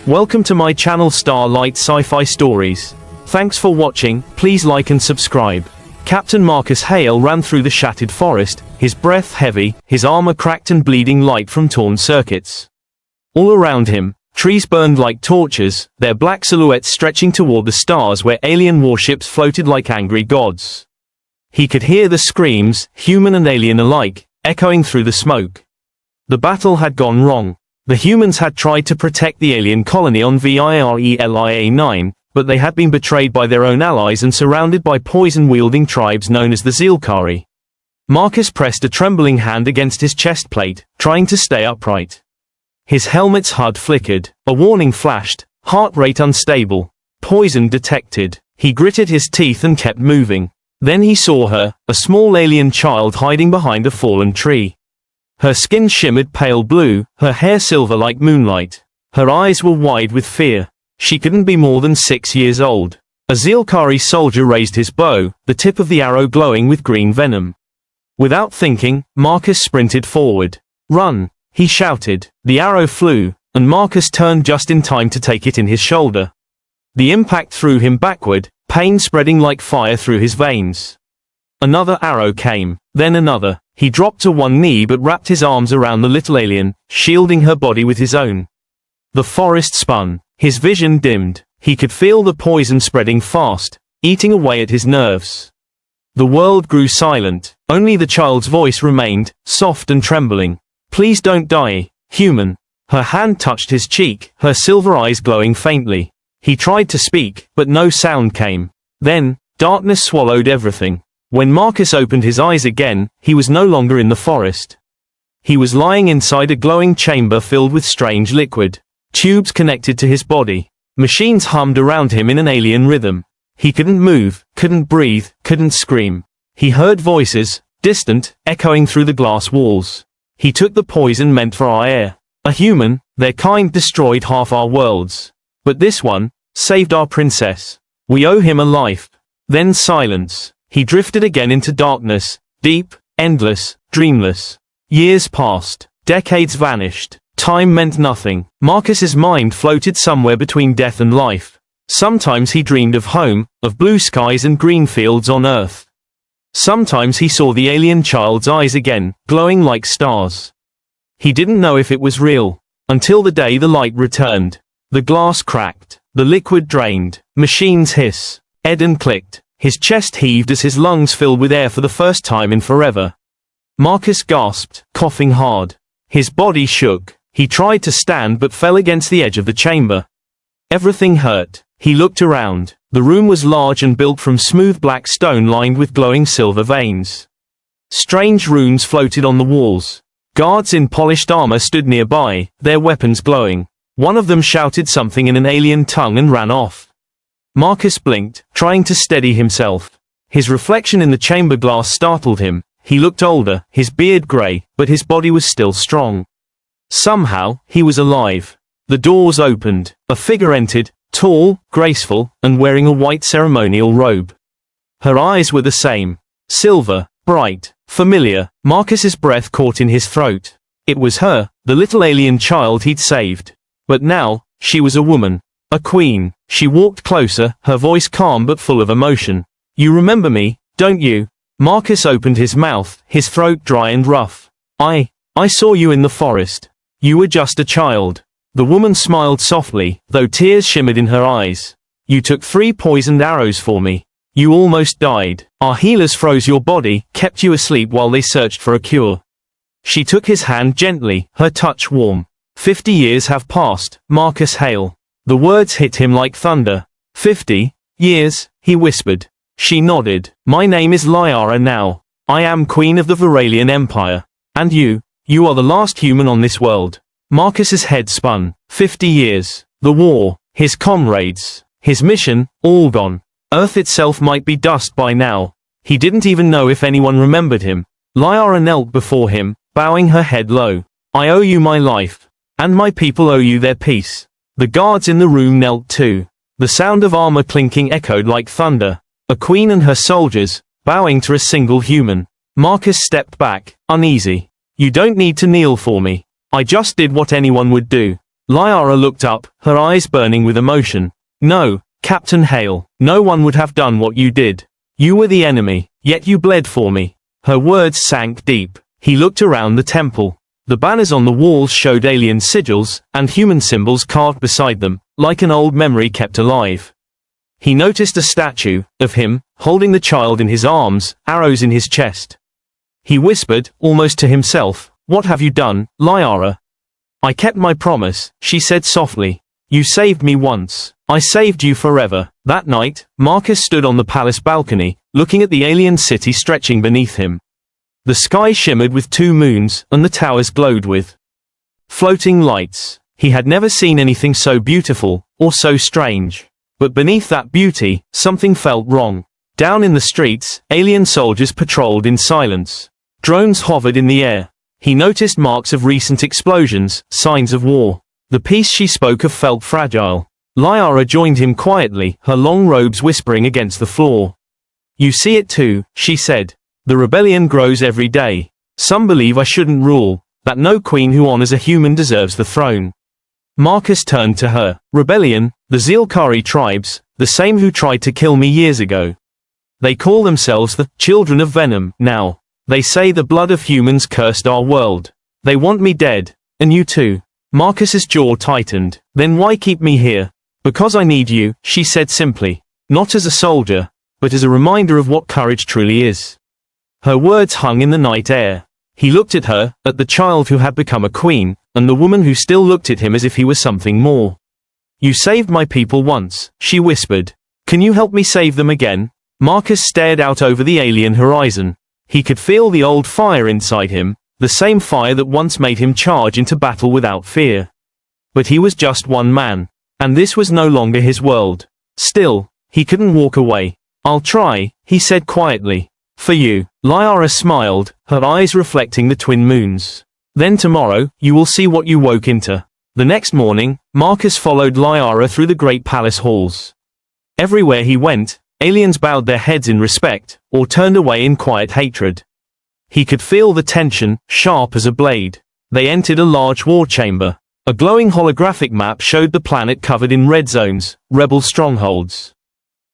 Welcome to my channel Starlight Sci-Fi Stories. Thanks for watching, please like and subscribe. Captain Marcus Hale ran through the shattered forest, his breath heavy, his armor cracked and bleeding light from torn circuits. All around him, trees burned like torches, their black silhouettes stretching toward the stars where alien warships floated like angry gods. He could hear the screams, human and alien alike, echoing through the smoke. The battle had gone wrong. The humans had tried to protect the alien colony on Virelia 9, but they had been betrayed by their own allies and surrounded by poison-wielding tribes known as the Zilkari. Marcus pressed a trembling hand against his chest plate, trying to stay upright. His helmet's HUD flickered, a warning flashed, heart rate unstable, poison detected. He gritted his teeth and kept moving. Then he saw her, a small alien child hiding behind a fallen tree. Her skin shimmered pale blue, her hair silver like moonlight. Her eyes were wide with fear. She couldn't be more than 6 years old. A Zilkari soldier raised his bow, the tip of the arrow glowing with green venom. Without thinking, Marcus sprinted forward. "Run!" he shouted. The arrow flew, and Marcus turned just in time to take it in his shoulder. The impact threw him backward, pain spreading like fire through his veins. Another arrow came, then another. He dropped to one knee but wrapped his arms around the little alien, shielding her body with his own. The forest spun. His vision dimmed. He could feel the poison spreading fast, eating away at his nerves. The world grew silent. Only the child's voice remained, soft and trembling. "Please don't die, human." Her hand touched his cheek, her silver eyes glowing faintly. He tried to speak, but no sound came. Then, darkness swallowed everything. When Marcus opened his eyes again, he was no longer in the forest. He was lying inside a glowing chamber filled with strange liquid. Tubes connected to his body. Machines hummed around him in an alien rhythm. He couldn't move, couldn't breathe, couldn't scream. He heard voices, distant, echoing through the glass walls. He took the poison meant for our air. A human, their kind destroyed half our worlds. But this one, saved our princess. We owe him a life. Then silence. He drifted again into darkness, deep, endless, dreamless. Years passed. Decades vanished. Time meant nothing. Marcus's mind floated somewhere between death and life. Sometimes he dreamed of home, of blue skies and green fields on Earth. Sometimes he saw the alien child's eyes again, glowing like stars. He didn't know if it was real, until the day the light returned. The glass cracked. The liquid drained. Machines hiss. Eden clicked. His chest heaved as his lungs filled with air for the first time in forever. Marcus gasped, coughing hard. His body shook. He tried to stand but fell against the edge of the chamber. Everything hurt. He looked around. The room was large and built from smooth black stone lined with glowing silver veins. Strange runes floated on the walls. Guards in polished armor stood nearby, their weapons glowing. One of them shouted something in an alien tongue and ran off. Marcus blinked, trying to steady himself. His reflection in the chamber glass startled him. He looked older, his beard gray, but his body was still strong. Somehow, he was alive. The doors opened. A figure entered, tall, graceful, and wearing a white ceremonial robe. Her eyes were the same. Silver, bright, familiar. Marcus's breath caught in his throat. It was her, the little alien child he'd saved. But now, she was a woman. A queen. She walked closer, her voice calm but full of emotion. "You remember me, don't you?" Marcus opened his mouth, his throat dry and rough. I saw you in the forest. You were just a child." The woman smiled softly, though tears shimmered in her eyes. "You took 3 poisoned arrows for me. You almost died. Our healers froze your body, kept you asleep while they searched for a cure." She took his hand gently, her touch warm. 50 years have passed, Marcus Hale." The words hit him like thunder. 50 years, he whispered. She nodded. "My name is Liara now. I am Queen of the Viralian Empire. And you are the last human on this world." Marcus's head spun. 50 years. The war, his comrades, his mission, all gone. Earth itself might be dust by now. He didn't even know if anyone remembered him. Liara knelt before him, bowing her head low. "I owe you my life. And my people owe you their peace." The guards in the room knelt too. The sound of armor clinking echoed like thunder. A queen and her soldiers, bowing to a single human. Marcus stepped back, uneasy. "You don't need to kneel for me. I just did what anyone would do." Liara looked up, her eyes burning with emotion. No, Captain Hale, no one would have done what you did. You were the enemy, yet you bled for me. Her words sank deep. He looked around the temple. The banners on the walls showed alien sigils, and human symbols carved beside them, like an old memory kept alive. He noticed a statue of him, holding the child in his arms, arrows in his chest. He whispered, almost to himself, "What have you done, Liara?" "I kept my promise," she said softly. "You saved me once. I saved you forever." That night, Marcus stood on the palace balcony, looking at the alien city stretching beneath him. The sky shimmered with 2 moons, and the towers glowed with floating lights. He had never seen anything so beautiful, or so strange. But beneath that beauty, something felt wrong. Down in the streets, alien soldiers patrolled in silence. Drones hovered in the air. He noticed marks of recent explosions, signs of war. The peace she spoke of felt fragile. Liara joined him quietly, her long robes whispering against the floor. "You see it too," she said. "The rebellion grows every day. Some believe I shouldn't rule, that no queen who honors a human deserves the throne." Marcus turned to her. "Rebellion, the Zilkari tribes, the same who tried to kill me years ago. They call themselves the Children of Venom now. They say the blood of humans cursed our world. They want me dead, and you too." Marcus's jaw tightened. "Then why keep me here?" "Because I need you," she said simply. "Not as a soldier, but as a reminder of what courage truly is." Her words hung in the night air. He looked at her, at the child who had become a queen, and the woman who still looked at him as if he was something more. "You saved my people once," she whispered. "Can you help me save them again?" Marcus stared out over the alien horizon. He could feel the old fire inside him, the same fire that once made him charge into battle without fear. But he was just one man, and this was no longer his world. Still, he couldn't walk away. "I'll try," he said quietly. "For you." Liara smiled, her eyes reflecting the twin moons. "Then tomorrow, you will see what you woke into." The next morning, Marcus followed Liara through the great palace halls. Everywhere he went, aliens bowed their heads in respect, or turned away in quiet hatred. He could feel the tension, sharp as a blade. They entered a large war chamber. A glowing holographic map showed the planet covered in red zones, rebel strongholds.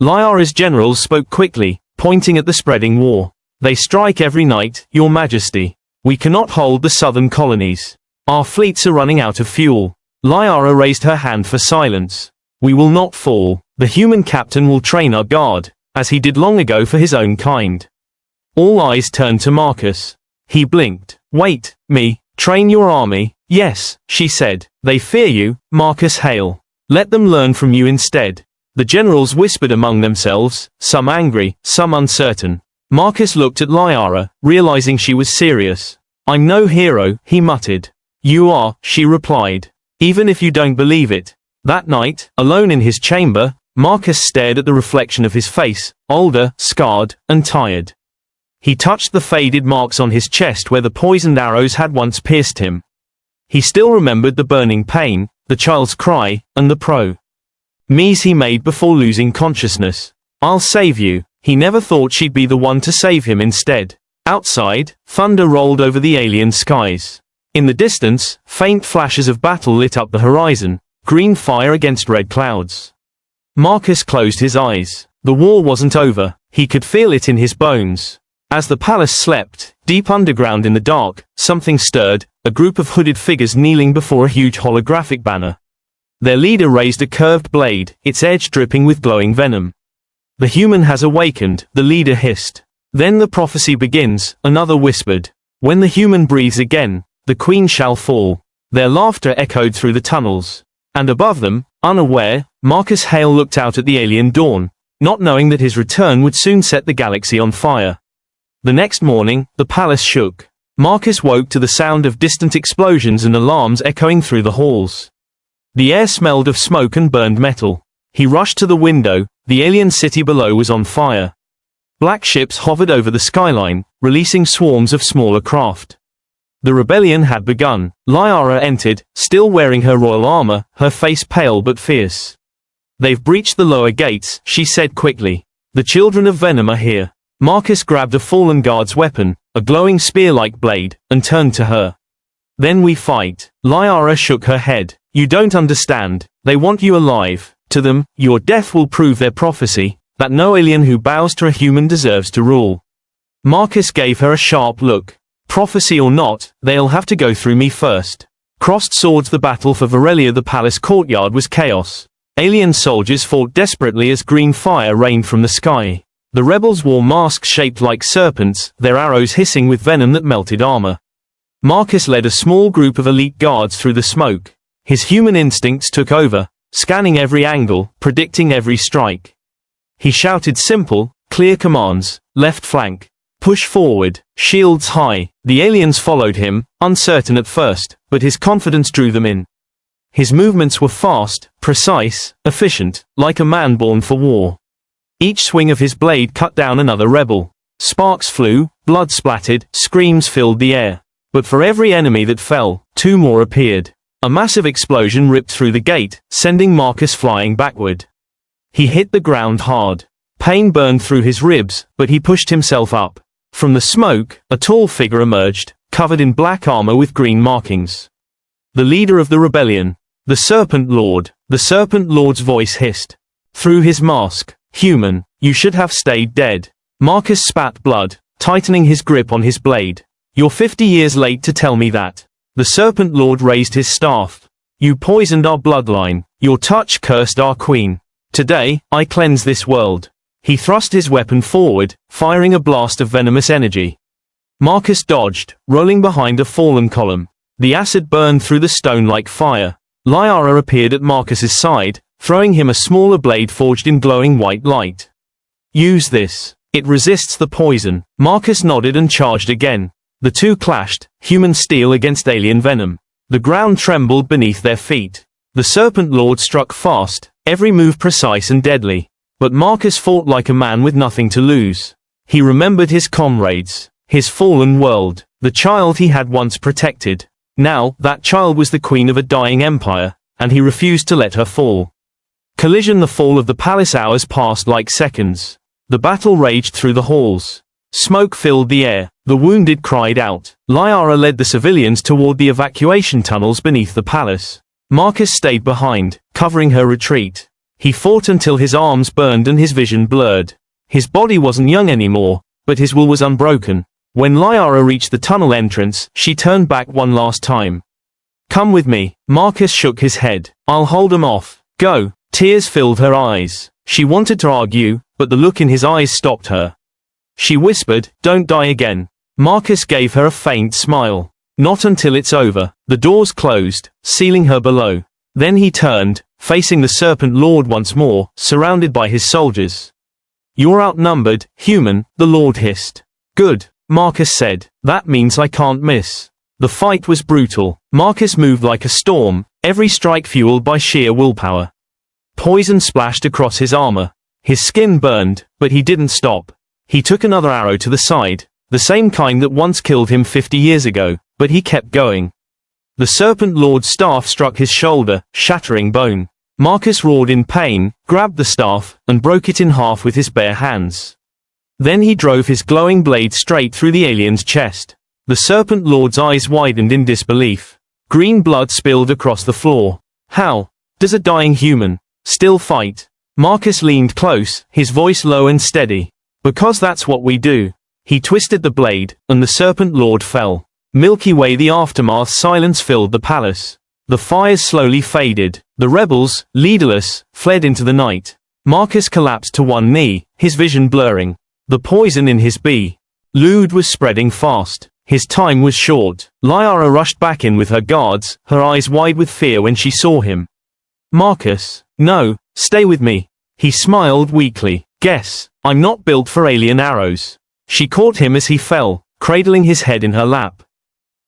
Liara's generals spoke quickly, pointing at the spreading war. "They strike every night, Your Majesty. We cannot hold the southern colonies. Our fleets are running out of fuel." Liara raised her hand for silence. "We will not fall. The human captain will train our guard, as he did long ago for his own kind." All eyes turned to Marcus. He blinked. "Wait, me, train your army?" "Yes," she said. "They fear you, Marcus Hale. Let them learn from you instead." The generals whispered among themselves, some angry, some uncertain. Marcus looked at Liara, realizing she was serious. "I'm no hero," he muttered. "You are," she replied. "Even if you don't believe it." That night, alone in his chamber, Marcus stared at the reflection of his face, older, scarred, and tired. He touched the faded marks on his chest where the poisoned arrows had once pierced him. He still remembered the burning pain, the child's cry, and the promise he made before losing consciousness. "I'll save you." He never thought she'd be the one to save him instead. Outside, thunder rolled over the alien skies. In the distance, faint flashes of battle lit up the horizon, green fire against red clouds. Marcus closed his eyes. The war wasn't over. He could feel it in his bones. As the palace slept, deep underground in the dark, something stirred, a group of hooded figures kneeling before a huge holographic banner. Their leader raised a curved blade, its edge dripping with glowing venom. "The human has awakened," the leader hissed. "Then the prophecy begins," another whispered. "When the human breathes again, the queen shall fall." Their laughter echoed through the tunnels. And above them, unaware, Marcus Hale looked out at the alien dawn, not knowing that his return would soon set the galaxy on fire. The next morning, the palace shook. Marcus woke to the sound of distant explosions and alarms echoing through the halls. The air smelled of smoke and burned metal. He rushed to the window. The alien city below was on fire. Black ships hovered over the skyline, releasing swarms of smaller craft. The rebellion had begun. Liara entered, still wearing her royal armor, her face pale but fierce. "They've breached the lower gates," she said quickly. "The children of Venom are here." Marcus grabbed a fallen guard's weapon, a glowing spear-like blade, and turned to her. Then we fight. Liara shook her head. You don't understand. They want you alive. To them, your death will prove their prophecy, that no alien who bows to a human deserves to rule. Marcus gave her a sharp look. Prophecy or not, they'll have to go through me first. Crossed swords. The battle for Varelia. The palace courtyard was chaos. Alien soldiers fought desperately as green fire rained from the sky. The rebels wore masks shaped like serpents, their arrows hissing with venom that melted armor. Marcus led a small group of elite guards through the smoke. His human instincts took over, scanning every angle, predicting every strike. He shouted simple, clear commands: left flank, push forward, shields high. The aliens followed him, uncertain at first, but his confidence drew them in. His movements were fast, precise, efficient, like a man born for war. Each swing of his blade cut down another rebel. Sparks flew, blood splattered, screams filled the air. But for every enemy that fell, two more appeared. A massive explosion ripped through the gate, sending Marcus flying backward. He hit the ground hard. Pain burned through his ribs, but he pushed himself up. From the smoke, a tall figure emerged, covered in black armor with green markings. The leader of the rebellion. The Serpent Lord. The Serpent Lord's voice hissed through his mask. Human, you should have stayed dead. Marcus spat blood, tightening his grip on his blade. You're 50 years late to tell me that. The Serpent Lord raised his staff. You poisoned our bloodline. Your touch cursed our queen. Today, I cleanse this world. He thrust his weapon forward, firing a blast of venomous energy. Marcus dodged, rolling behind a fallen column. The acid burned through the stone like fire. Liara appeared at Marcus's side, throwing him a smaller blade forged in glowing white light. Use this. It resists the poison. Marcus nodded and charged again. The two clashed, human steel against alien venom. The ground trembled beneath their feet. The Serpent Lord struck fast, every move precise and deadly. But Marcus fought like a man with nothing to lose. He remembered his comrades, his fallen world, the child he had once protected. Now, that child was the queen of a dying empire, and he refused to let her fall. Collision. The fall of the palace. Hours passed like seconds. The battle raged through the halls. Smoke filled the air. The wounded cried out. Liara led the civilians toward the evacuation tunnels beneath the palace. Marcus stayed behind, covering her retreat. He fought until his arms burned and his vision blurred. His body wasn't young anymore, but his will was unbroken. When Liara reached the tunnel entrance, she turned back one last time. Come with me. Marcus shook his head. I'll hold him off. Go. Tears filled her eyes. She wanted to argue, but the look in his eyes stopped her. She whispered, don't die again. Marcus gave her a faint smile. Not until it's over. The doors closed, sealing her below. Then he turned, facing the Serpent Lord once more, surrounded by his soldiers. You're outnumbered, human, the Lord hissed. Good, Marcus said. That means I can't miss. The fight was brutal. Marcus moved like a storm, every strike fueled by sheer willpower. Poison splashed across his armor. His skin burned, but he didn't stop. He took another arrow to the side, the same kind that once killed him 50 years ago, but he kept going. The Serpent Lord's staff struck his shoulder, shattering bone. Marcus roared in pain, grabbed the staff, and broke it in half with his bare hands. Then he drove his glowing blade straight through the alien's chest. The Serpent Lord's eyes widened in disbelief. Green blood spilled across the floor. How does a dying human still fight? Marcus leaned close, his voice low and steady. Because that's what we do. He twisted the blade, and the Serpent Lord fell. Milky Way. The aftermath. Silence filled the palace. The fires slowly faded. The rebels, leaderless, fled into the night. Marcus collapsed to one knee, his vision blurring. The poison in his blood was spreading fast. His time was short. Liara rushed back in with her guards, her eyes wide with fear when she saw him. Marcus, no, stay with me. He smiled weakly. Guess, I'm not built for alien arrows. She caught him as he fell, cradling his head in her lap.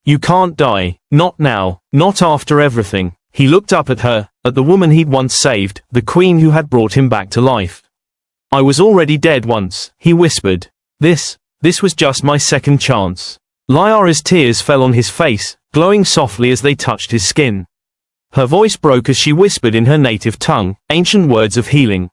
You can't die, not now, not after everything. He looked up at her, at the woman he'd once saved, the queen who had brought him back to life. I was already dead once, he whispered. This was just my second chance. Liara's tears fell on his face, glowing softly as they touched his skin. Her voice broke as she whispered in her native tongue, ancient words of healing.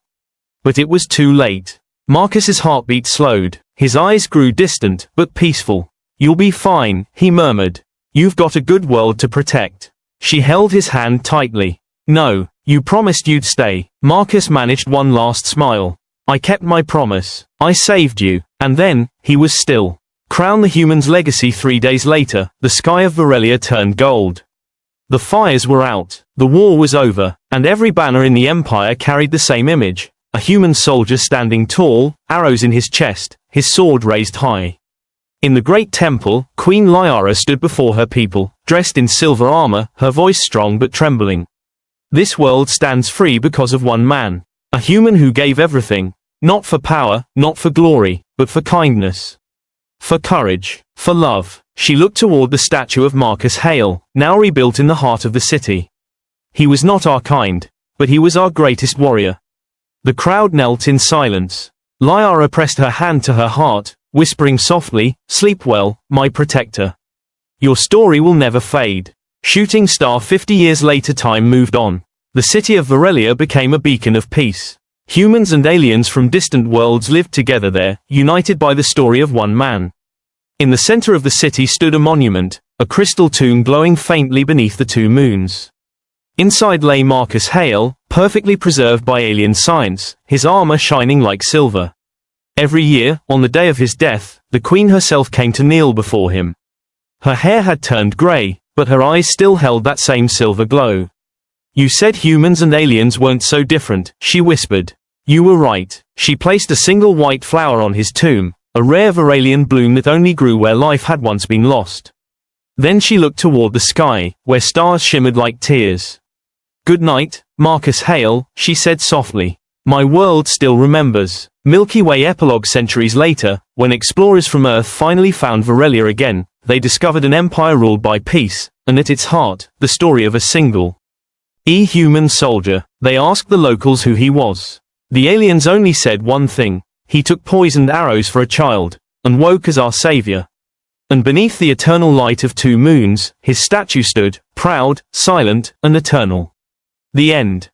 But it was too late. Marcus's heartbeat slowed. His eyes grew distant, but peaceful. You'll be fine, he murmured. You've got a good world to protect. She held his hand tightly. No, you promised you'd stay. Marcus managed one last smile. I kept my promise. I saved you. And then, he was still. Crown the humans' legacy 3 days later, the sky of Varelia turned gold. The fires were out, the war was over, and every banner in the Empire carried the same image. A human soldier standing tall, arrows in his chest, his sword raised high. In the great temple, Queen Lyara stood before her people, dressed in silver armor, her voice strong but trembling. This world stands free because of one man. A human who gave everything. Not for power, not for glory, but for kindness. For courage. For love. She looked toward the statue of Marcus Hale, now rebuilt in the heart of the city. He was not our kind, but he was our greatest warrior. The crowd knelt in silence. Lyara pressed her hand to her heart, whispering softly, "Sleep well, my protector. Your story will never fade." Shooting star 50 years later, time moved on. The city of Varelia became a beacon of peace. Humans and aliens from distant worlds lived together there, united by the story of one man. In the center of the city stood a monument, a crystal tomb glowing faintly beneath the two moons. Inside lay Marcus Hale, perfectly preserved by alien science, his armor shining like silver. Every year, on the day of his death, the queen herself came to kneel before him. Her hair had turned gray, but her eyes still held that same silver glow. "You said humans and aliens weren't so different," she whispered. "You were right." She placed a single white flower on his tomb, a rare Varelian bloom that only grew where life had once been lost. Then she looked toward the sky, where stars shimmered like tears. "Good night, Marcus Hale," she said softly. "My world still remembers." Milky Way Epilogue. Centuries later, when explorers from Earth finally found Varelia again, they discovered an empire ruled by peace, and at its heart, the story of a single human soldier. They asked the locals who he was. The aliens only said one thing: he took poisoned arrows for a child, and woke as our savior. And beneath the eternal light of two moons, his statue stood, proud, silent, and eternal. The end.